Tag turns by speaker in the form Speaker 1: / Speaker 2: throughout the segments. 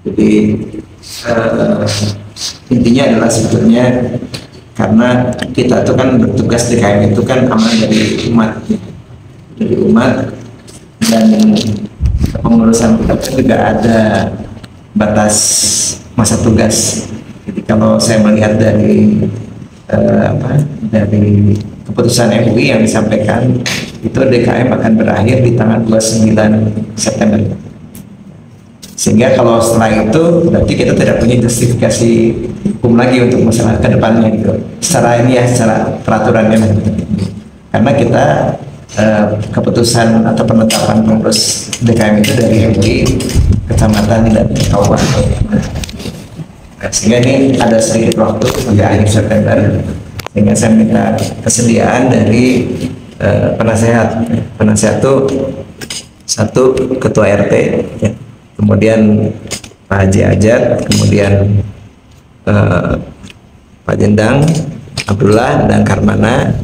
Speaker 1: Jadi eh, intinya adalah sebetulnya karena kita tuh kan bertugas di KM itu kan amanah dari umat dan pengurusan kita kan juga ada batas masa tugas. Jadi kalau saya melihat dari dari keputusan MUI yang disampaikan itu DKM akan berakhir di tanggal 29 September. Sehingga kalau setelah itu berarti kita tidak punya justifikasi hukum lagi untuk masalah kedepannya gitu. Secara ini ya, secara peraturannya gitu. Karena kita keputusan atau penetapan pengurus DKM itu dari MUI, kecamatan dan kabupaten. Sehingga ini ada sedikit waktu sampai akhir September. Sehingga saya minta kesediaan dari penasehat. Penasehat itu satu ketua RT, ya. Kemudian Pak Haji Ajat, kemudian Pak Jendang, Abdullah dan Karmana,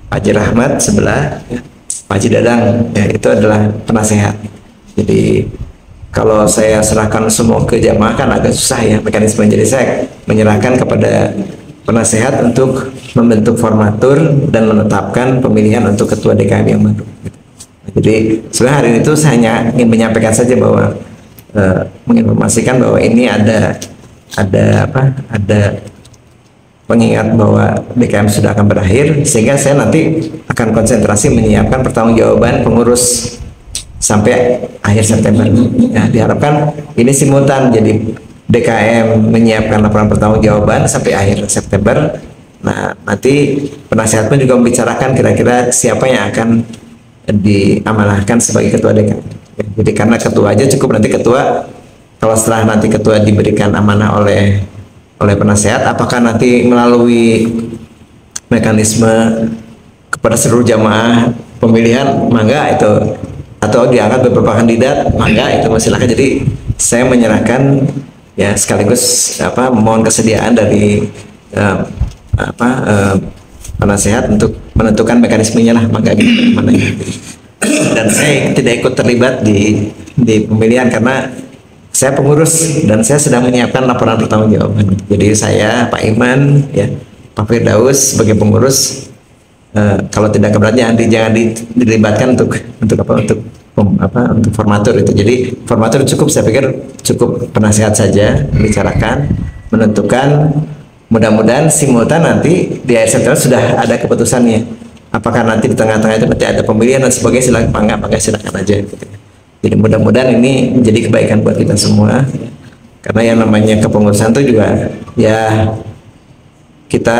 Speaker 1: Pak Haji Rahmat sebelah, ya. Pak Haji Dadang, ya, itu adalah penasehat. Jadi kalau saya serahkan semua ke jamaah kan agak susah ya mekanisme. Jadi saya menyerahkan kepada penasehat untuk membentuk formatur dan menetapkan pemilihan untuk ketua DKM yang baru. Jadi sebenarnya hari itu saya hanya ingin menyampaikan saja bahwa menginformasikan bahwa ini ada pengingat bahwa DKM sudah akan berakhir, sehingga saya nanti akan konsentrasi menyiapkan pertanggungjawaban pengurus sampai akhir September. Ya, diharapkan ini simultan, jadi DKM menyiapkan laporan pertanggungjawaban sampai akhir September. Nah, nanti penasehat pun juga membicarakan kira-kira siapa yang akan diamanahkan sebagai ketua DKM. Jadi karena ketua aja cukup, nanti ketua, kalau setelah nanti ketua diberikan amanah oleh penasehat, apakah nanti melalui mekanisme kepada seluruh jamaah pemilihan, mangga itu, atau diangkat beberapa kandidat, mangga itu silakan. Jadi saya menyerahkan ya sekaligus mohon kesediaan dari penasehat untuk menentukan mekanismenya lah, mangga gitu mana gitu. Dan saya tidak ikut terlibat di pemilihan karena saya pengurus dan saya sedang menyiapkan laporan pertanggungjawaban. Jadi saya, Pak Iman, ya, Pak Firdaus sebagai pengurus, kalau tidak keberatan jangan dilibatkan untuk formatur itu. Jadi formatur cukup, saya pikir cukup penasehat saja bicarakan, menentukan. Mudah-mudahan simultan nanti di akhir September sudah ada keputusannya. Apakah nanti di tengah-tengah itu nanti ada pemilihan dan sebagainya, silakan, silakan aja gitu. Jadi mudah-mudahan ini menjadi kebaikan buat kita semua, karena yang namanya kepengurusan itu juga ya kita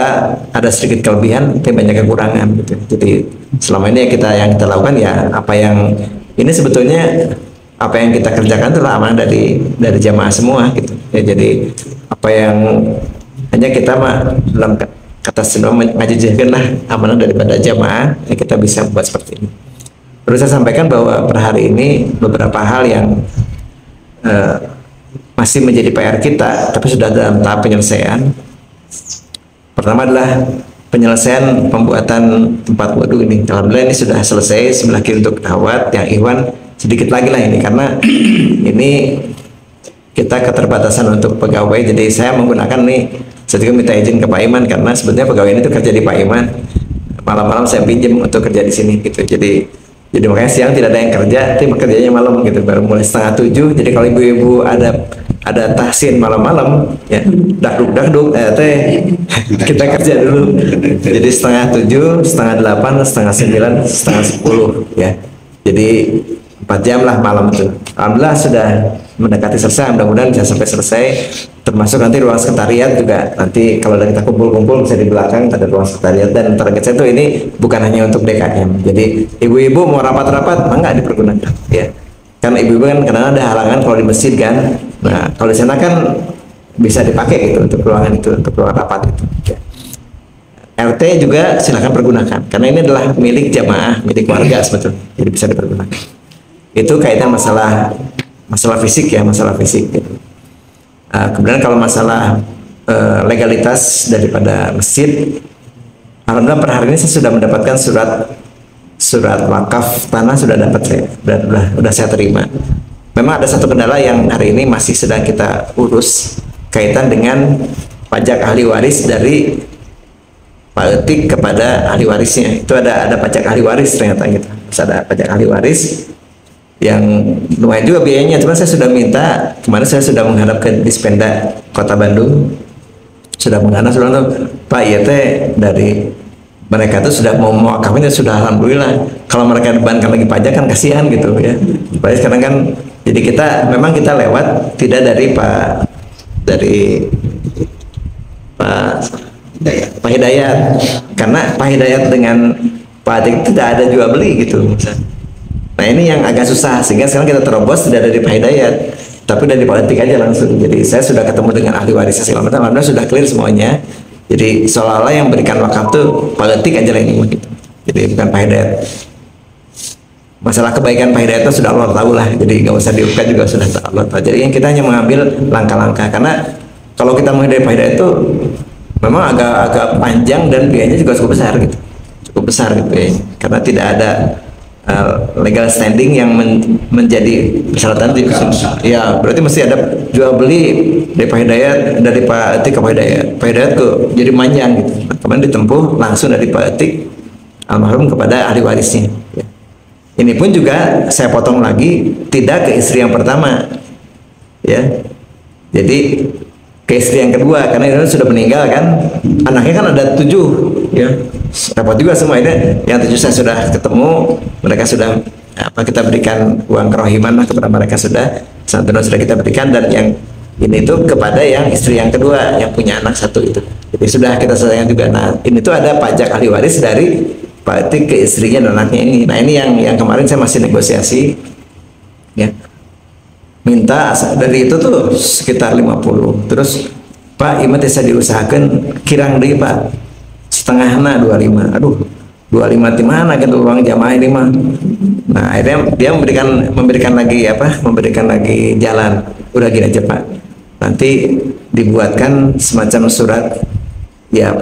Speaker 1: ada sedikit kelebihan tapi banyak kekurangan gitu. Jadi selama ini yang kita lakukan ya apa yang ini sebetulnya apa yang kita kerjakan itu amanah dari jamaah semua gitu ya. Jadi apa yang hanya kita dalam kata sebelum ngajijahkan amanah daripada jamaah, ya kita bisa buat seperti ini. Perlu saya sampaikan bahwa per hari ini beberapa hal yang masih menjadi PR kita, tapi sudah dalam tahap penyelesaian. Pertama adalah penyelesaian pembuatan tempat wudhu ini. Alhamdulillah ini sudah selesai sebelah kiri untuk dawat, yang Iwan sedikit lagi lah ini, karena ini kita keterbatasan untuk pegawai. Jadi saya menggunakan nih, saya juga minta izin ke Pak Iman karena sebetulnya pegawai ini tuh kerja di Pak Iman. Malam-malam saya pinjam untuk kerja di sini gitu. Jadi makanya siang tidak ada yang kerja, tim kerjanya malam gitu, baru mulai 6:30. Jadi kalau ibu-ibu ada tahsin malam-malam ya, dakduk teh kita kerja dulu. Jadi 6:30, 7:30, 8:30, 9:30, 9:30 ya. Jadi 4 jam lah malam itu. Alhamdulillah sudah mendekati selesai, mudah-mudahan bisa sampai selesai, termasuk nanti ruang sekretariat juga. Nanti kalau kita kumpul-kumpul bisa di belakang ada ruang sekretariat. Dan target saya tuh ini bukan hanya untuk DKM, jadi ibu-ibu mau rapat-rapat enggak dipergunakan ya, karena ibu-ibu kan kadang ada halangan kalau di masjid kan. Nah kalau di sana kan bisa dipakai gitu untuk ruangan itu, untuk ruang rapat itu ya. RT juga silakan pergunakan karena ini adalah milik jamaah, milik warga sebetulnya, jadi bisa dipergunakan. Itu kaitan masalah fisik ya, masalah fisik gitu. Kemudian kalau masalah legalitas daripada masjid, alhamdulillah per hari ini saya sudah mendapatkan surat wakaf tanah, sudah dapat saya, sudah saya terima. memang ada satu kendala yang hari ini masih sedang kita urus kaitan dengan pajak ahli waris dari Pak Etik kepada ahli warisnya. Itu ada pajak ahli waris ternyata gitu. Terus ada pajak ahli waris yang lumayan juga biayanya. Cuma saya sudah minta, kemarin saya sudah menghadap ke Dispenda Kota Bandung, sudah menghadap, sudah Pak iya teh dari mereka tuh sudah mau mewakafnya, sudah alhamdulillah. Kalau mereka dibebankan lagi pajak kan kasihan gitu ya. Padahal sekarang kan jadi kita memang kita lewat tidak dari Pak Hidayat, karena Pak Hidayat dengan Pak Atik tidak ada jual beli gitu. Nah ini yang agak susah, sehingga sekarang kita terobos tidak dari Pak Hidayat tapi dari Pak Atik aja langsung. Jadi saya sudah ketemu dengan ahli warisnya segala macam, alhamdulillah sudah clear semuanya. Jadi seolah-olah yang berikan wakaf tuh Pak Atik aja lah ini gitu. Jadi bukan Pak Hidayat. Masalah kebaikan Pak Hidayat itu sudah Allah tahu lah, jadi nggak usah diungkap juga sudah Allah tahu. Jadi yang kita hanya mengambil langkah-langkah, karena kalau kita menghindari Pak Hidayat itu memang agak panjang dan biayanya juga cukup besar gitu, ya, karena tidak ada legal standing yang menjadi persyaratan di ya, berarti mesti ada jual beli dari Pak Hidayat, dari Pak Atik ke Pak Hidayat, Pak Hidayat ke jadi manjang gitu. Nah, kemudian ditempuh langsung dari Pak Atik almarhum kepada ahli warisnya ya. Ini pun juga saya potong lagi, tidak ke istri yang pertama ya, jadi ke istri yang kedua, karena ini sudah meninggal kan, anaknya kan ada 7 ya, repot juga semua ini. Yang 7 saya sudah ketemu, mereka sudah kita berikan uang kerohiman lah kepada mereka, sudah santunan sudah kita berikan, dan yang ini tuh kepada yang istri yang kedua yang punya anak 1 itu, jadi sudah kita selesaikan juga. Nah ini tuh ada pajak ahli waris dari Pak Atik ke istrinya dan anaknya ini. Nah ini yang kemarin saya masih negosiasi ya, minta dari itu tuh sekitar 50. Terus Pak imat bisa diusahakan kirang deh Pak setengahnya 25. Aduh 25 di mana gitu uang jamaah ini mah. Nah akhirnya dia memberikan lagi jalan. Udah gini aja Pak, nanti dibuatkan semacam surat ya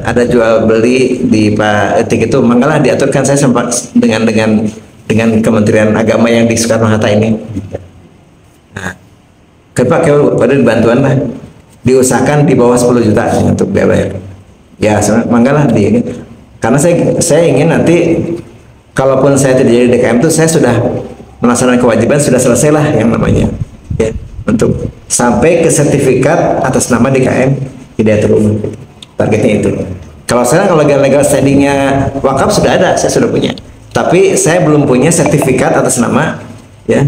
Speaker 1: ada jual beli di Pak Etik itu, manggalah diaturkan. Saya sempat dengan Kementerian Agama yang di Soekarno Hatta ini. Nah, Pak pada bantuan lah, diusahakan di bawah 10 juta untuk biaya bayar. Ya, manggalah di, karena saya ingin nanti kalaupun saya tidak jadi DKM itu saya sudah melaksanakan kewajiban, sudah selesai lah yang namanya ya, untuk sampai ke sertifikat atas nama DKM Hidayatul Umum. Targetnya itu. Kalau legal standingnya wakaf sudah ada, saya sudah punya. Tapi saya belum punya sertifikat atas nama ya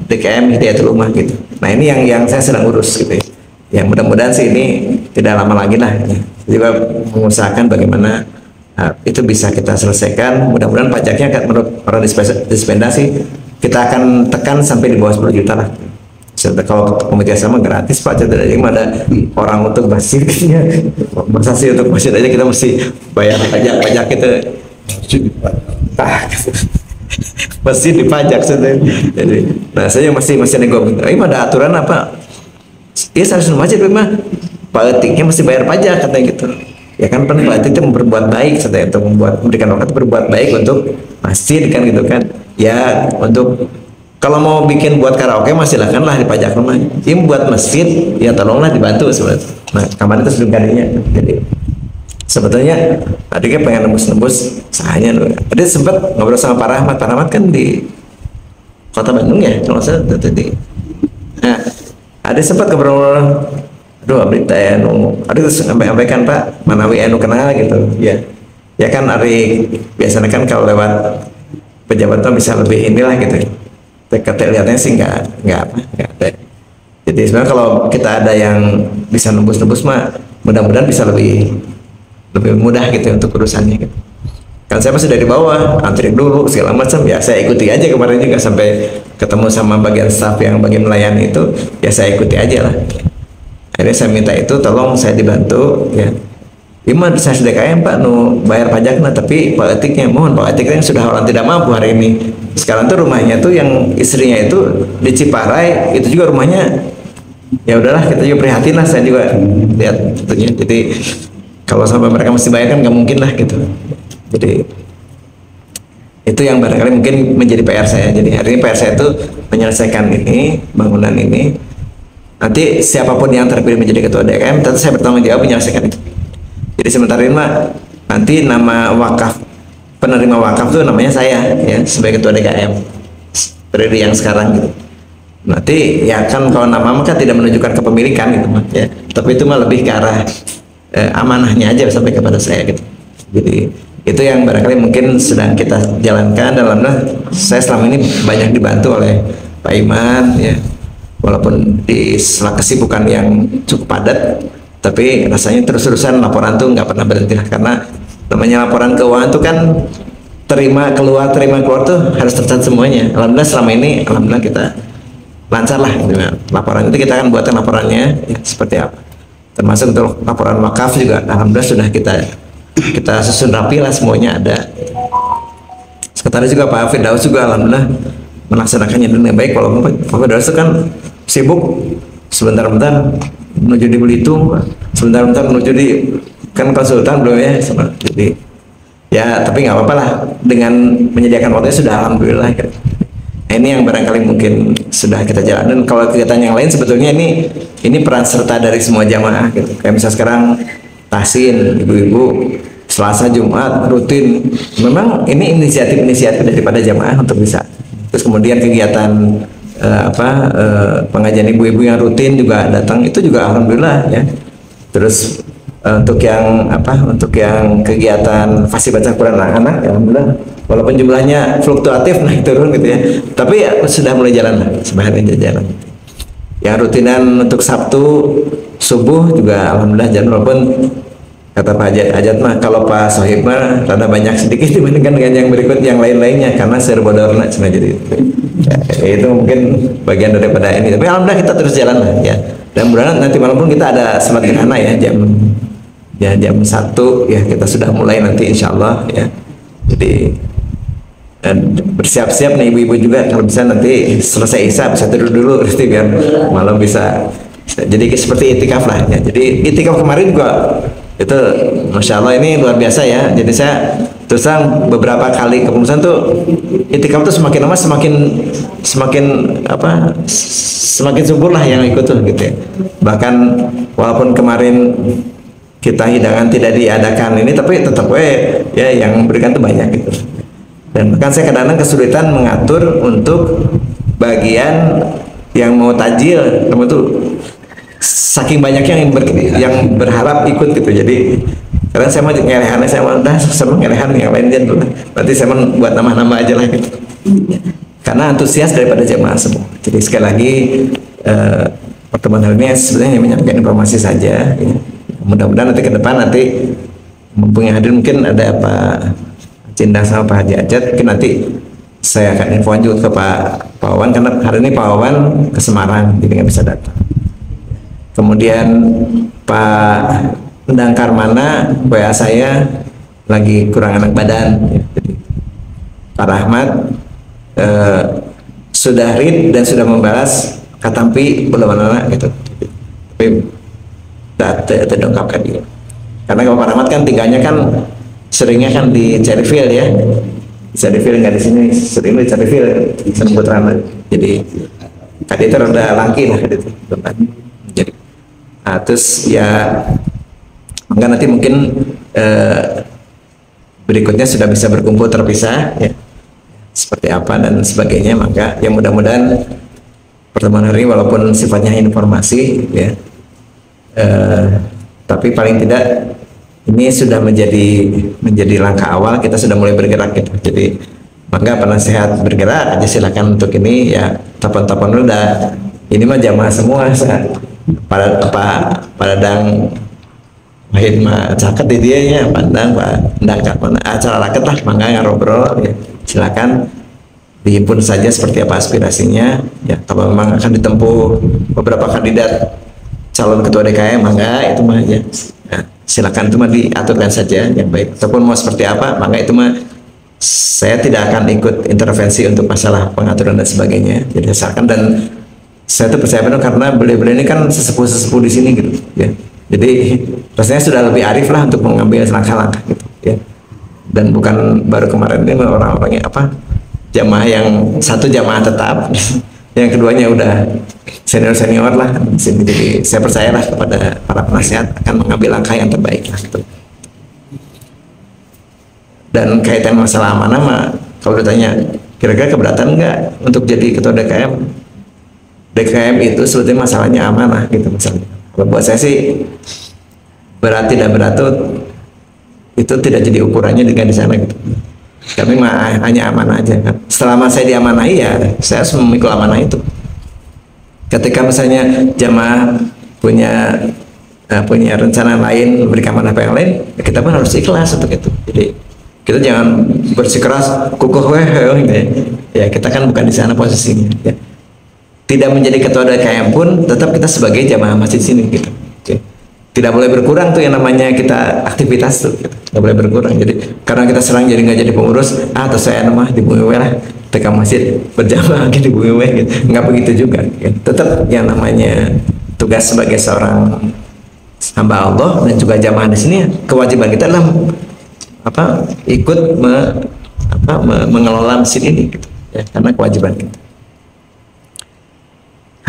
Speaker 1: DKM Hidayatul Ummah gitu. Nah ini yang saya sedang urus gitu ya. Yang mudah-mudahan sih ini tidak lama lagi lah ya. Juga mengusahakan bagaimana itu bisa kita selesaikan. Mudah-mudahan pajaknya menurut para dispensasi kita akan tekan sampai di bawah 10 juta lah. Kalau komite sama gratis Pak, jadi ada orang untuk masjid masa sih untuk masjid aja kita mesti bayar pajak itu masjid dipajak sudah. Jadi nah saya masih nego, ini ada aturan apa ya, seharusnya masjid memang Pak Etiknya mesti bayar pajak katanya gitu ya kan. Pak Etik itu berbuat baik katanya, untuk memberikan waktu berbuat baik untuk masjid kan gitu kan ya. Untuk kalau mau bikin buat karaoke masih silakanlah dipajak rumah. Ini buat masjid ya tolonglah dibantu sebenarnya. Nah kemarin itu sebelum kalinya. Jadi sebetulnya adiknya pengen nembus sahanya loh. Tadi sempat ngobrol sama Pak Rahmat kan di Kota Bandung ya kalau saya tadi. Nah ada sempat ngobrol, aduh berita ya aduh sampaikan Pak Manawi anu kenal gitu ya. Ya kan hari biasanya kan kalau lewat pejabat tuh bisa lebih inilah gitu. Kata lihatnya sih nggak ada. Jadi sebenarnya kalau kita ada yang bisa nembus mah mudah-mudahan bisa lebih mudah gitu untuk urusannya gitu. Kan saya masih dari bawah, antri dulu segala macam ya, saya ikuti aja kemarin juga sampai ketemu sama bagian staff yang bagian melayani itu ya saya ikuti aja lah. Akhirnya saya minta itu tolong saya dibantu ya. Iman saya DKM Pak bayar pajaknya, tapi Pak Etiknya mohon Pak Etiknya sudah orang tidak mampu hari ini. Sekarang tuh rumahnya tuh yang istrinya itu di Ciparai, itu juga rumahnya ya udahlah kita juga prihatin lah, saya juga lihat tentunya. Jadi kalau sampai mereka mesti bayar kan nggak mungkin lah gitu. Jadi Itu yang barangkali mungkin menjadi PR saya. Jadi hari ini PR saya itu menyelesaikan ini, bangunan ini. Nanti siapapun yang terpilih menjadi ketua DKM, tentu saya bertanggung jawab menyelesaikan itu. Jadi sementara ini mah nanti nama wakaf, penerima wakaf itu namanya saya ya sebagai ketua DKM periode yang sekarang gitu. Nanti ya kan kalau nama maka tidak menunjukkan kepemilikan gitu mah ya. Tapi itu mah lebih ke arah amanahnya aja sampai kepada saya gitu. Jadi itu yang barangkali mungkin sedang kita jalankan dalam saya selama ini banyak dibantu oleh Pak Iman ya. Walaupun di sela kesibukan yang cukup padat, tapi rasanya terus-terusan laporan tuh nggak pernah berhenti lah, karena namanya laporan keuangan tuh kan terima keluar tuh harus tercatat semuanya. Alhamdulillah selama ini alhamdulillah kita lancar lah gitu. Laporan itu kita akan buatkan laporannya ya, seperti apa, termasuk untuk laporan wakaf juga alhamdulillah sudah kita susun rapi lah, semuanya ada. Sekretaris juga Pak Firdaus juga alhamdulillah melaksanakannya dengan baik, walaupun Pak Firdaus itu kan sibuk, sebentar-bentar menuju di Belitung, sebentar-bentar menuju di kan konsultan belum ya, jadi ya tapi nggak apa-apa lah, dengan menyediakan waktunya sudah alhamdulillah gitu. Ini yang barangkali mungkin sudah kita jalankan. Kalau kegiatan yang lain sebetulnya ini peran serta dari semua jamaah gitu. Kayak misalnya sekarang tahsin, ibu-ibu Selasa Jumat rutin. Memang ini inisiatif daripada jamaah untuk bisa. Terus kemudian kegiatan pengajian ibu-ibu yang rutin juga datang, itu juga alhamdulillah ya. Terus untuk yang kegiatan fasih baca Quran anak-anak ya alhamdulillah, walaupun jumlahnya fluktuatif naik turun gitu ya, tapi ya, sudah mulai jalan lah, sebenarnya jalan. Yang rutinan untuk Sabtu subuh juga alhamdulillah jalan, walaupun kata Pak Ajat mah kalau Pak Sohib mah rada banyak sedikit dibandingkan dengan yang berikut yang lain-lainnya, karena serbodorna cuma jadi ya, itu mungkin bagian daripada ini, tapi alhamdulillah kita terus jalan lah ya. Dan mudah-mudahan nanti malam pun kita ada sholat gerhana ya jam 1 ya, kita sudah mulai nanti insya Allah ya. Jadi dan bersiap-siap nih ibu-ibu juga, kalau bisa nanti selesai Isya bisa tidur dulu nanti biar malam bisa jadi seperti itikaf lah ya. Jadi itikaf kemarin juga itu Masya Allah ini luar biasa ya. Jadi saya terus terang beberapa kali kepengurusan tuh itikaf tuh semakin lama semakin subur lah yang ikut tuh gitu ya. Bahkan walaupun kemarin kita hidangan tidak diadakan ini, tapi tetap ya yang berikan tuh banyak gitu. Dan bahkan saya kadang-kadang kesulitan mengatur untuk bagian yang mau tajil, kamu tuh saking banyaknya yang berharap ikut gitu. Jadi karena saya mau ngelehan, saya mau ngelehan yang lain dia dulu. Berarti saya mau buat nama-nama aja lah gitu. Karena antusias daripada jemaah semua. Jadi sekali lagi pertemuan hari ini sebenarnya menyampaikan informasi saja. Ya. Mudah-mudahan nanti ke depan mempunyai hadir mungkin ada Pak Cinda sama Pak Haji Ajat, mungkin nanti saya akan infokan juga ke Pak Wawan, karena hari ini Pak Wawan ke Semarang jadi nggak bisa datang. Kemudian Pak Endang Karmana WA saya lagi kurang enak badan ya. Jadi Pak Rahmat sudah read dan sudah membalas katampi belum anak gitu, tapi terdongkapkan dia. Karena kalau Pak Rahmat kan tinggalnya kan seringnya kan di Cherryville ya, Cherryville nggak di sini, sering di Cherryville Sembut Rana. Jadi tadi itu rada langki lah gitu. Jadi terus ya maka nanti mungkin berikutnya sudah bisa berkumpul terpisah ya, seperti apa dan sebagainya. Maka ya mudah-mudahan pertemuan hari ini walaupun sifatnya informasi ya, tapi paling tidak ini sudah menjadi langkah awal, kita sudah mulai bergerak gitu. Jadi maka penasehat bergerak aja, silakan untuk ini ya, telepon-telepon dulu dah. Ini mah jamaah semua pada dang Wahid mah caket di dia ya, pandang Pak Ndangkat mana acara raket lah, mangga ngobrol ya, silakan dihimpun saja seperti apa aspirasinya ya. Kalau memang akan ditempuh beberapa kandidat calon ketua DKM, mangga itu mah ya, nah, silakan itu mah diaturkan saja yang baik. Ataupun mau seperti apa, mangga itu mah saya tidak akan ikut intervensi untuk masalah pengaturan dan sebagainya. Jadi asalkan, dan saya tuh percaya penuh karena beliau-beliau ini kan sesepuh di sini gitu ya. Jadi rasanya sudah lebih arif lah untuk mengambil langkah-langkah gitu ya. dan bukan baru kemarin ini orang-orangnya apa, jamaah yang satu jamaah tetap, yang keduanya udah senior lah di sini. Jadi saya percayalah kepada para penasihat akan mengambil langkah yang terbaik lah gitu. Dan kaitan masalah amanah mah, kalau ditanya kira-kira keberatan nggak untuk jadi ketua DKM? DKM itu sebetulnya masalahnya amanah gitu misalnya. Kalau buat saya sih berat tidak berat itu tidak jadi ukurannya dengan di sana gitu. Kami mah hanya amanah aja kan. Selama saya diamanahi ya saya harus memikul amanah itu. Ketika misalnya jamaah punya rencana lain, memberikan amanah yang lain, ya kita pun harus ikhlas untuk itu. Jadi kita jangan bersikeras kukuh gitu ya. Ya kita kan bukan di sana posisinya. Ya. Tidak menjadi ketua DKM pun tetap kita sebagai jamaah masjid sini gitu. Oke. Tidak boleh berkurang tuh yang namanya kita aktivitas tuh gitu. Tidak boleh berkurang. Jadi karena kita serang jadi nggak jadi pengurus, atau saya mah di Bumi lah TK masjid berjamaah di Bumi gitu. Nggak begitu juga gitu. Tetap yang namanya tugas sebagai seorang hamba Allah dan juga jamaah di sini, kewajiban kita adalah ikut mengelola masjid ini gitu. Ya, karena kewajiban kita.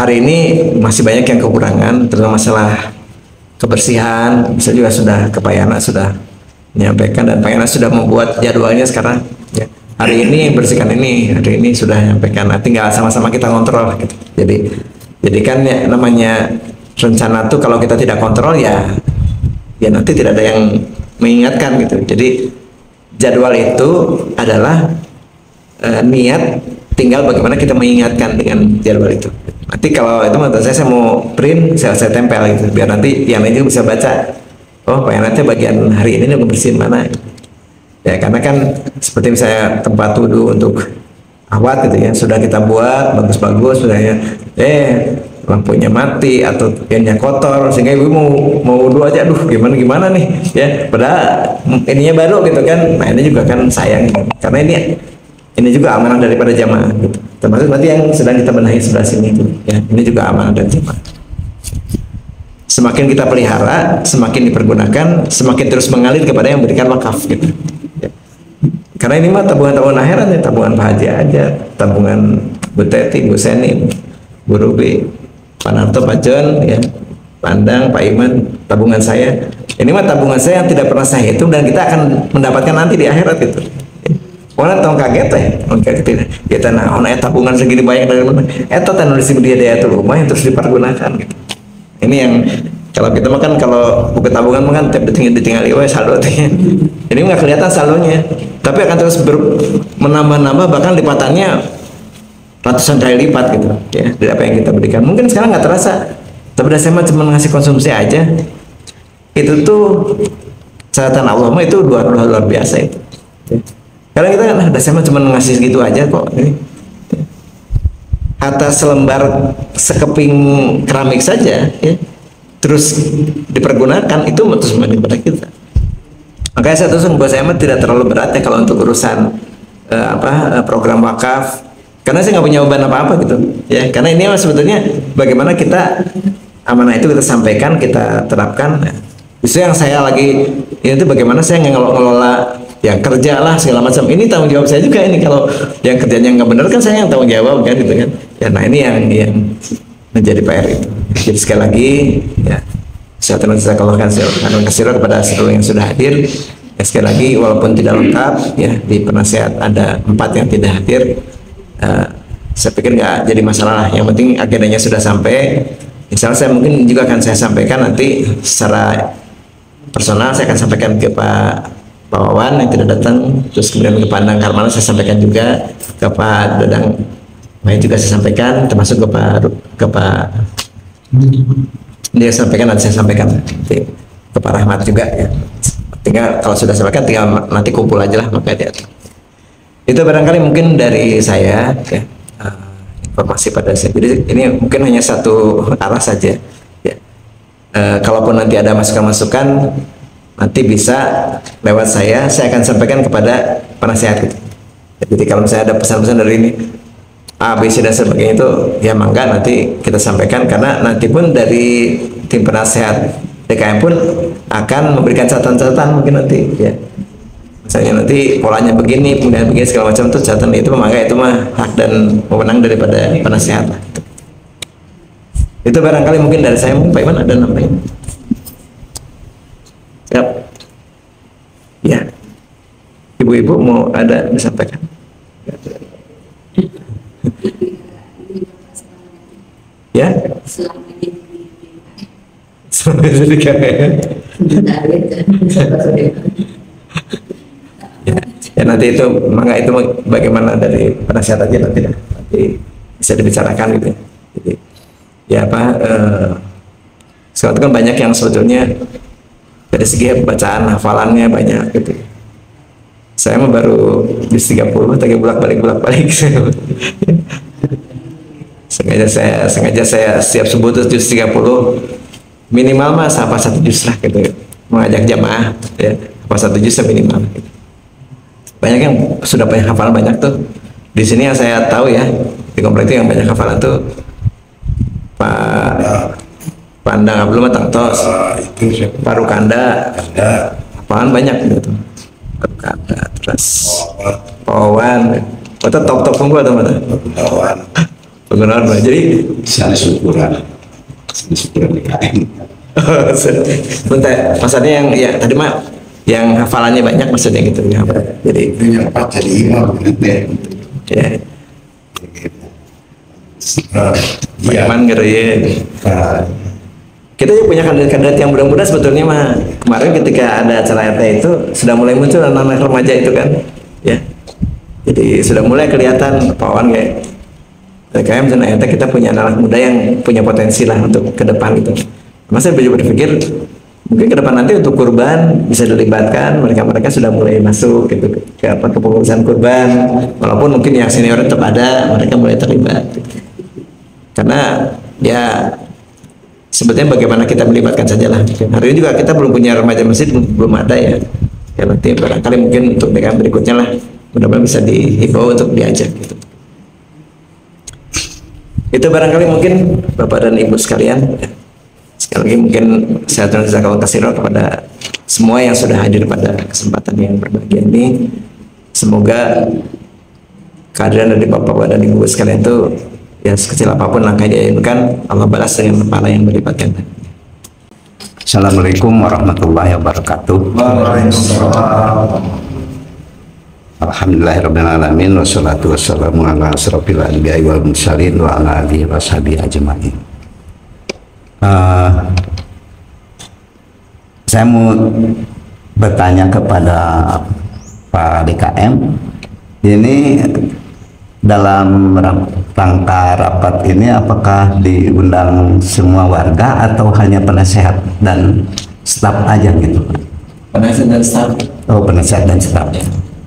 Speaker 1: Hari ini masih banyak yang kekurangan, terutama masalah kebersihan. Saya juga sudah ke Pak Yana sudah menyampaikan, dan Pak Yana sudah membuat jadwalnya sekarang. Ya. Hari ini bersihkan ini, hari ini sudah menyampaikan. Nah, tinggal sama-sama kita kontrol. Gitu. Jadi kan ya, namanya rencana tuh kalau kita tidak kontrol ya nanti tidak ada yang mengingatkan gitu. Jadi jadwal itu adalah niat, tinggal bagaimana kita mengingatkan dengan jadwal itu. Nanti kalau itu menurut saya mau print, saya tempel gitu, biar nanti yang lain juga bisa baca. Oh, Pak Yanatnya bagian hari ini ngebersihin mana? Ya, karena kan seperti misalnya tempat wudhu untuk awat gitu ya, sudah kita buat bagus-bagus, sudah ya, lampunya mati atau piannya kotor, sehingga ibu mau wudhu aja, aduh gimana nih, ya, padahal ininya baru gitu kan. Nah ini juga kan sayang, karena ini juga amanah daripada jamaah gitu. Termasuk nanti yang sedang kita benahi sebelah sini itu ya, ini juga amanah dari jamaah. Semakin kita pelihara, semakin dipergunakan, semakin terus mengalir kepada yang memberikan wakaf gitu ya. Karena ini mah tabungan akhirat ya, tabungan Pak Haji aja, tabungan Bu Teti, Bu Seni, Bu Rubi, Pak Narto, Pak John ya, Pandang, Pak Iman, tabungan saya. Ini mah tabungan saya yang tidak pernah saya hitung, dan kita akan mendapatkan nanti di akhirat itu. Orang tong kaget kaget kita tabungan segini banyak dari mana? Eta nulis di dia tuh rumah yang terus dipergunakan gitu. Ini yang kalau kita makan, kalau buku tabungan makan ditinggal saldo teh. Ini nggak kelihatan saldonya, tapi akan terus menambah-nambah, bahkan lipatannya ratusan kali lipat gitu ya dari apa yang kita berikan. Mungkin sekarang nggak terasa, tapi saya cuma ngasih konsumsi aja. Itu tuh catatan Allah mah itu luar biasa itu. Ya. Karena kita kan dasarnya cuma ngasih segitu aja kok. Atas selembar sekeping keramik saja ya, terus dipergunakan itu terus kepada kita. Makanya saya terus membuat saya tidak terlalu berat ya kalau untuk urusan program wakaf, karena saya nggak punya beban apa-apa gitu ya. Karena ini sebetulnya bagaimana kita amanah itu kita sampaikan, kita terapkan. Justru yang saya lagi ini tuh bagaimana saya ngelola ya, kerja lah segala macam. Ini tanggung jawab saya juga ini. Kalau yang kerjanya nggak benar kan saya yang tanggung jawab kan gitu kan ya. Nah ini yang menjadi PR itu. Jadi sekali lagi ya, saya kasih kepada seluruh yang sudah hadir ya. Sekali lagi walaupun tidak lengkap ya, di penasihat ada 4 yang tidak hadir, saya pikir nggak jadi masalah. Yang penting agendanya sudah sampai. Misalnya saya mungkin juga akan saya sampaikan nanti secara personal, saya akan sampaikan ke Pak Wawan yang tidak datang, terus kemudian ke Pandang Karmana saya sampaikan juga, ke Pak Dadang juga saya sampaikan, termasuk ke Pak dia sampaikan, nanti saya sampaikan ke Pak Rahmat juga ya. Tinggal kalau sudah sampaikan tinggal nanti kumpul aja lah maka dia. Itu barangkali mungkin dari saya ya, informasi pada saya. Jadi ini mungkin hanya satu arah saja ya. Kalaupun nanti ada masukan-masukan nanti bisa lewat saya akan sampaikan kepada penasihat gitu. Jadi kalau misalnya ada pesan-pesan dari ini A, B, C dan sebagainya itu ya mangga nanti kita sampaikan, karena nanti pun dari tim penasehat DKM pun akan memberikan catatan-catatan mungkin nanti ya. Misalnya nanti polanya begini, kemudian begini segala macam tuh catatan itu maka itu mah hak dan wewenang daripada penasehat lah. Itu barangkali mungkin dari saya. Pak Iwan ada nambahin? Siap. Ya. Ibu-ibu mau ada disampaikan? Ya? Selama ini ya nanti itu maka itu bagaimana dari penasihat aja nanti bisa dibicarakan gitu. Jadi ya apa sekarang kan banyak yang sebetulnya dari segi bacaan hafalannya banyak gitu. Saya mah baru di 30 tapi bolak-balik sengaja saya setiap subuh tuh juz 30 minimal mas apa 1 juz lah gitu, mengajak jamaah ya apa 1 juz minimal gitu. Banyak yang sudah banyak hafalan banyak tuh di sini yang saya tahu ya, di komplek itu yang banyak hafalan tuh Pak Pandang Abdul Matangtos, Pak Rukanda, hafalan banyak gitu. Pak Rukanda, terus Pawan, itu top semua tuh mana? Penggunaan jadi
Speaker 2: sana syukuran DKM.
Speaker 1: Bentar, maksudnya yang ya tadi mah yang hafalannya banyak maksudnya gitu ya. Jadi
Speaker 2: yang apa jadi imam
Speaker 1: ya. Bagaimana gitu ya. Kita juga punya kandidat-kandidat yang mudah-mudahan sebetulnya mah kemarin ketika ada acara RT itu sudah mulai muncul anak-anak remaja itu kan ya. Jadi sudah mulai kelihatan Pawan kayak DKM dan RT kita punya anak muda yang punya potensi lah untuk ke depan gitu. Masa saya berpikir mungkin ke depan nanti untuk kurban bisa dilibatkan, mereka sudah mulai masuk gitu ke kepengurusan kurban, walaupun mungkin yang senior tetap ada, mereka mulai terlibat gitu. Karena ya sebetulnya bagaimana kita melibatkan saja lah. Hari ini juga kita belum punya remaja masjid, belum ada ya. Ya nanti barangkali mungkin untuk DKM berikutnya lah, mudah-mudahan bisa dihimbau untuk diajak gitu. Itu barangkali mungkin Bapak dan Ibu sekalian. Sekali lagi mungkin saya jazakallahu khairan kepada semua yang sudah hadir pada kesempatan yang berbahagia ini. Semoga kehadiran dari Bapak dan Ibu sekalian itu ya sekecil apapun langkah yang diinginkan Allah balas dengan pahala yang berlipat ganda.
Speaker 2: Assalamualaikum warahmatullahi wabarakatuh. Alhamdulillahirrahmanirrahim. Wassalatu wassalamu ala asrofil anbiya'i wal mursalin wa ala alihi wa sahbihi ajma'in. Saya mau bertanya kepada Pak DKM, ini dalam rangka rapat ini apakah diundang semua warga atau hanya penasehat dan staf aja gitu Pak?
Speaker 1: Penasehat dan staf.
Speaker 2: Oh, penasehat dan staf.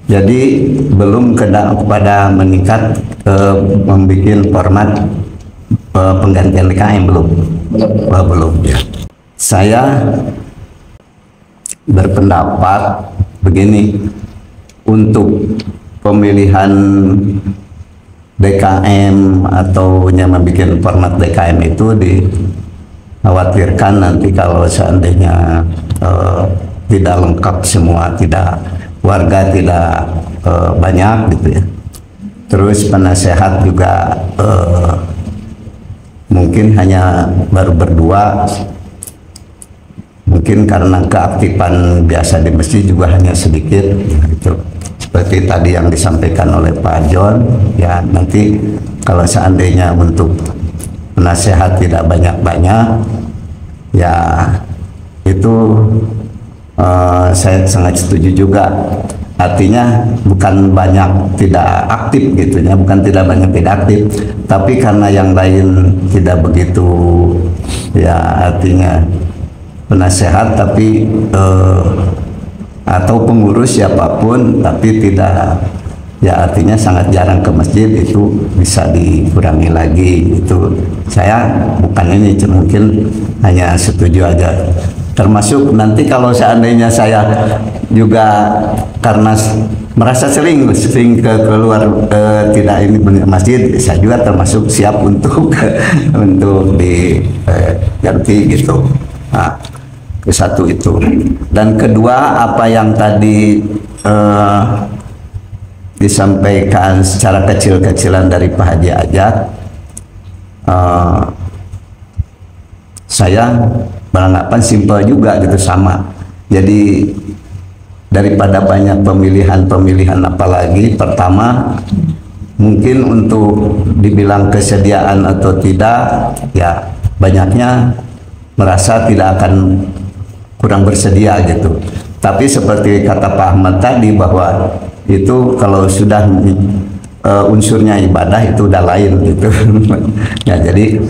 Speaker 2: Jadi belum kepada meningkat membuat format penggantian DKM belum ya. Saya berpendapat begini, untuk pemilihan DKM atau yang membuat format DKM itu dikhawatirkan nanti kalau seandainya tidak lengkap semua, warga tidak banyak gitu ya. Terus penasehat juga mungkin hanya baru berdua, mungkin karena keaktifan biasa di masjid juga hanya sedikit gitu. Seperti tadi yang disampaikan oleh Pak John, ya nanti kalau seandainya untuk penasehat tidak banyak-banyak, ya itu saya sangat setuju juga. Artinya bukan banyak tidak aktif gitu ya, bukan tidak banyak tidak aktif, tapi karena yang lain tidak begitu ya, artinya penasehat tapi atau pengurus siapapun tapi tidak ya, artinya sangat jarang ke masjid, itu bisa dikurangi lagi. Itu saya bukan ini, mungkin hanya setuju aja. Termasuk nanti kalau seandainya saya juga karena merasa sering keluar tidak ini masjid, saya juga termasuk siap untuk untuk diganti gitu. Nah, ke satu itu. Dan kedua, apa yang tadi eh, disampaikan secara kecil-kecilan dari Pak Haji Ajat, saya beranggapan simpel juga gitu, sama. Jadi daripada banyak pemilihan apalagi, pertama mungkin untuk dibilang kesediaan atau tidak, ya banyaknya merasa tidak akan kurang bersedia gitu. Tapi seperti kata Pak Ahmad tadi, bahwa itu kalau sudah unsurnya ibadah itu udah lain gitu. Ya, jadi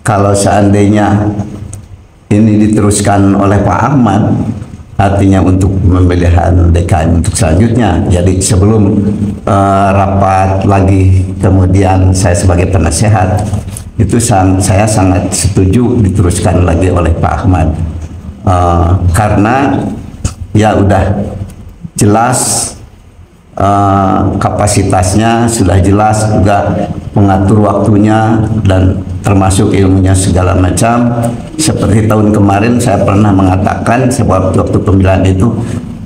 Speaker 2: kalau seandainya ini diteruskan oleh Pak Ahmad, artinya untuk pemilihan DKM untuk selanjutnya, jadi sebelum rapat lagi kemudian saya sebagai penasehat, itu saya sangat setuju diteruskan lagi oleh Pak Ahmad, karena ya udah jelas kapasitasnya, sudah jelas juga mengatur waktunya dan termasuk ilmunya segala macam. Seperti tahun kemarin saya pernah mengatakan waktu pemilihan itu,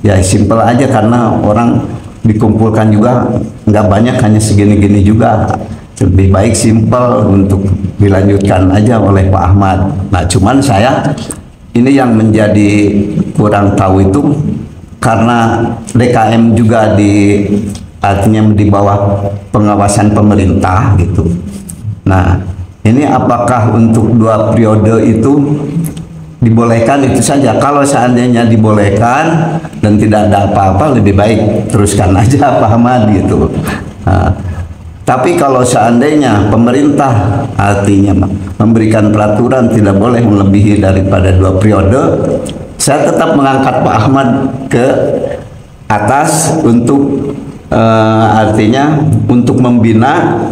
Speaker 2: ya simpel aja, karena orang dikumpulkan juga nggak banyak, hanya segini-gini juga, lebih baik simpel untuk dilanjutkan aja oleh Pak Ahmad. Nah, cuman saya ini yang menjadi kurang tahu itu, karena DKM juga artinya di bawah pengawasan pemerintah gitu. Nah, ini apakah untuk 2 periode itu dibolehkan? Itu saja. Kalau seandainya dibolehkan dan tidak ada apa-apa, lebih baik teruskan aja Pak Ahmad gitu. Nah, tapi kalau seandainya pemerintah artinya memberikan peraturan tidak boleh melebihi daripada 2 periode, saya tetap mengangkat Pak Ahmad ke atas untuk artinya untuk membina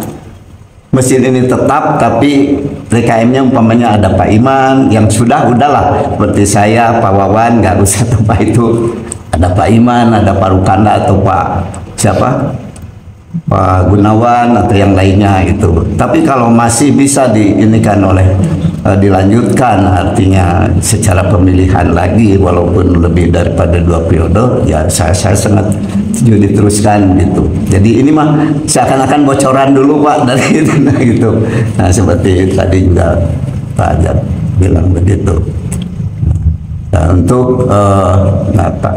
Speaker 2: mesin ini tetap, tapi DKM-nya umpamanya ada Pak Iman yang udahlah seperti saya, Pak Wawan, nggak usah apa itu, ada Pak Iman, ada Pak Rukanda atau Pak siapa, Pak Gunawan atau yang lainnya itu. Tapi kalau masih bisa diinikan oleh dilanjutkan, artinya secara pemilihan lagi walaupun lebih daripada 2 periode, ya saya sangat setuju diteruskan gitu. Jadi ini mah seakan-akan bocoran dulu Pak dari itu, nah, gitu. Nah, seperti tadi juga Pak Ajat bilang begitu. Nah, untuk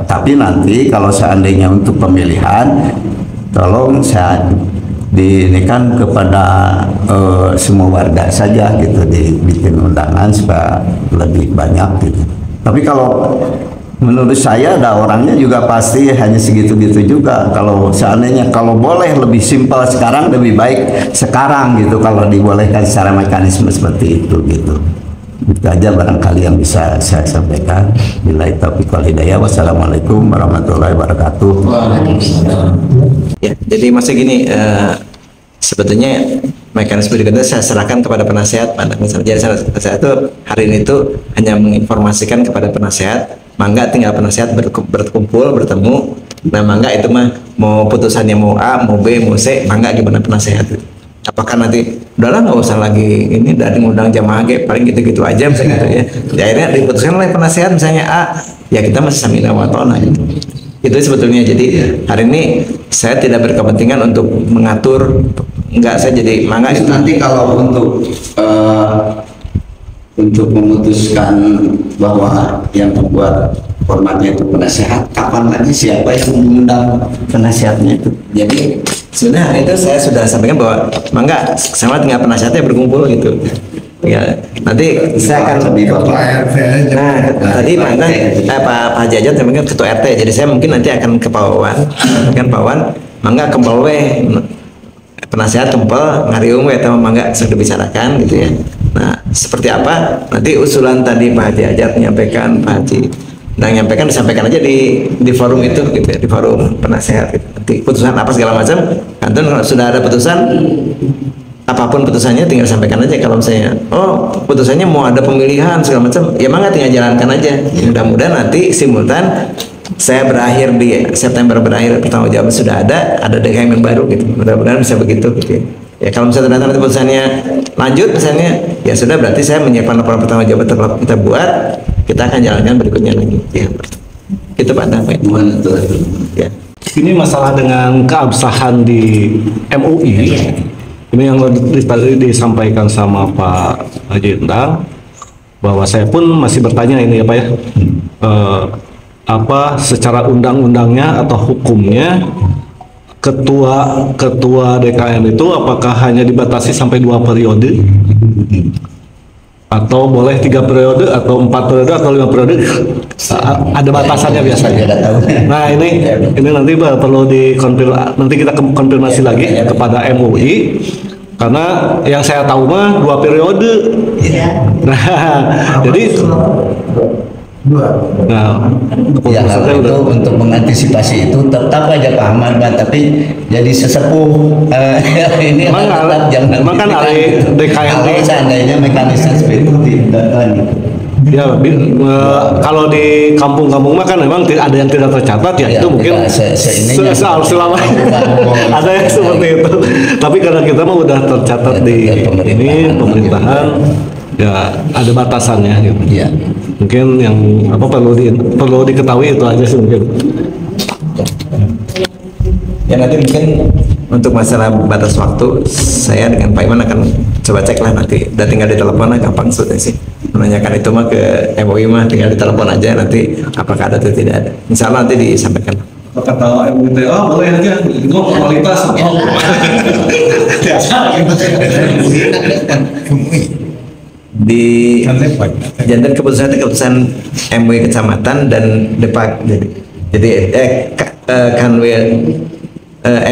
Speaker 2: tapi nanti kalau seandainya untuk pemilihan, tolong saya diinikan kepada semua warga saja gitu, dibikin undangan supaya lebih banyak gitu. Tapi kalau menurut saya ada orangnya juga pasti hanya segitu-gitu juga. Kalau seandainya kalau boleh lebih simpel sekarang, lebih baik sekarang gitu, kalau dibolehkan secara mekanisme seperti itu gitu. Itu aja barangkali yang bisa saya sampaikan. Billahi taufiq wal hidayah. Wassalamualaikum warahmatullahi wabarakatuh.
Speaker 1: Ya, jadi masih gini, sebetulnya mekanisme berikutnya saya serahkan kepada penasehat. Jadi saya itu hari ini itu hanya menginformasikan kepada penasehat, mangga tinggal penasehat berkumpul, bertemu. Nah, mangga itu mah mau putusannya mau A, mau B, mau C, mangga gimana penasehat. Apakah nanti udahlah nggak usah lagi ini dari ngundang jamaah paling gitu-gitu aja misalnya gitu ya. Ya akhirnya diputuskan oleh penasehat misalnya A, ya kita masih samina wa ta'na gitu. Itu sebetulnya. Jadi hari ini saya tidak berkepentingan untuk mengatur, enggak, saya jadi mangga itu.
Speaker 2: Nanti kalau untuk memutuskan bahwa yang membuat formatnya itu penasehat, kapan lagi siapa yang mengundang penasehatnya itu?
Speaker 1: Jadi sudah itu saya sudah sampaikan bahwa mangga sama tinggal penasehatnya berkumpul gitu. Ya, nanti saya akan tadi mana Pak Haji Ajat sampaikan ketua RT, jadi saya mungkin nanti akan ke Pak Wawan, kan Pak Wawan mangga kempel we penasehat kempel ngariung we sama mangga sudah dibicarakan gitu ya. Nah, seperti apa nanti usulan tadi Pak Haji Ajat menyampaikan, Pak Haji menyampaikan, disampaikan aja di forum itu gitu ya, di forum penasehat gitu. Nanti putusan apa segala macam, kantor kalau sudah ada putusan apapun putusannya tinggal sampaikan aja. Kalau misalnya putusannya mau ada pemilihan segala macam, ya mangga tinggal jalankan aja. Mudah-mudahan nanti simultan saya berakhir di September, berakhir pertanggung jawab sudah ada DKM yang baru gitu. Mudah-mudahan bisa begitu gitu ya. Ya kalau misalnya ternyata nanti putusannya lanjut misalnya, ya sudah berarti saya menyiapkan laporan pertanggung jawab kita buat, kita akan jalankan berikutnya lagi. Ya, itu Pak Damai. Ya.
Speaker 3: Ini masalah dengan keabsahan di MUI. Ini yang tadi disampaikan sama Pak Haji Endang, bahwa saya pun masih bertanya ini ya Pak ya, apa secara undang-undangnya atau hukumnya ketua DKM itu apakah hanya dibatasi sampai 2 periode, atau boleh 3 periode atau 4 periode atau 5 periode? Ada batasannya biasanya. Nah ini nanti perlu nanti kita konfirmasi lagi kepada MUI, karena yang saya tahu mah 2 periode. Nah jadi
Speaker 2: ya kalau itu untuk mengantisipasi itu tetap aja Pak Ahmad, tapi jadi sesepuh ini
Speaker 3: memang kan DKM
Speaker 2: kalau seandainya mekanisme seperti itu tidak.
Speaker 3: Ya, kalau di kampung-kampung mah kan memang ada yang tidak tercatat ya, itu mungkin selama ada yang seperti itu. Tapi karena kita mah udah tercatat di ini pemerintahan, ya ada batasannya gitu.
Speaker 2: Ya.
Speaker 3: Mungkin yang apa perlu diketahui itu aja sih mungkin.
Speaker 1: Ya nanti mungkin untuk masalah batas waktu, saya dengan Pak Iman akan coba cek lah nanti. Udah tinggal di telepon lah, gampang sudah sih. Menanyakan itu mah ke MUI mah tinggal di telepon aja, nanti apakah ada atau tidak ada. Insya Allah nanti disampaikan.
Speaker 3: Kata MUI, boleh aja, itu formalitas.
Speaker 1: Di jantan keputusan itu keputusan MUI kecamatan dan Depak. Jadi Kanwil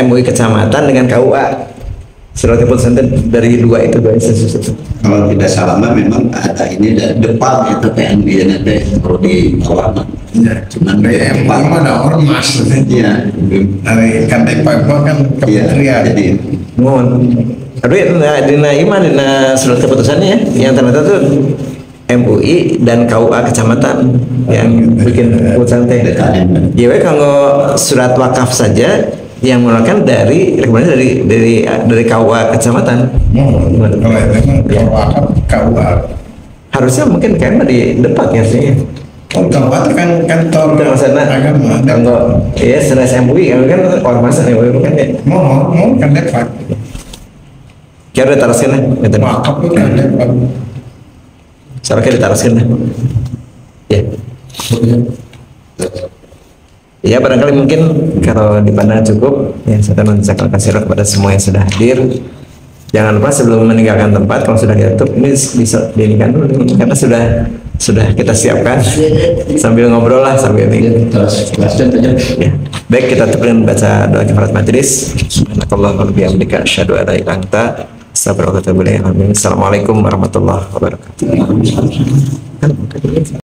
Speaker 1: MUI kecamatan dengan KUA. Surat keputusan dari dua institusi.
Speaker 2: Kalau tidak salah memang ada ini Depak itu PNB nanti perlu di bawah.
Speaker 4: Ya, cuman Depak ada ormas. Iya. Dari kan Depak kan kementerian.
Speaker 2: Jadi
Speaker 1: mohon. Aduh, dina iman dina surat keputusannya yang ternyata tuh MUI dan KUA kecamatan yang bikin keputusan teh. Ya, kalau surat wakaf saja yang mengeluarkan dari rekomendasi dari KUA kecamatan.
Speaker 4: Kalau memang kalau wakaf KUA
Speaker 1: harusnya mungkin kayaknya di Depak ya sih.
Speaker 4: KUA kan kantor agama.
Speaker 1: Kalau ya senes MUI kan ormasan MUI kan ya.
Speaker 4: Mau kan Depak.
Speaker 1: Kira udah taraskan lah.
Speaker 4: Wakaf itu kan Depak.
Speaker 1: Soalnya ditaraskan lah. Ya. Ya barangkali mungkin kalau dipandang cukup ya, saya mengucapkan kasih kepada semua yang sudah hadir. Jangan lupa sebelum meninggalkan tempat, kalau sudah ditutup ini bisa diinginkan dulu karena sudah kita siapkan sambil ngobrol lah sambil ini. Ya. Baik, kita tutup dengan baca doa kifarat majelis. Subhanakallahumma wa bihamdika asyhadu an la ilaha illa anta astaghfiruka wa atubu ilaik. Assalamualaikum warahmatullahi wabarakatuh.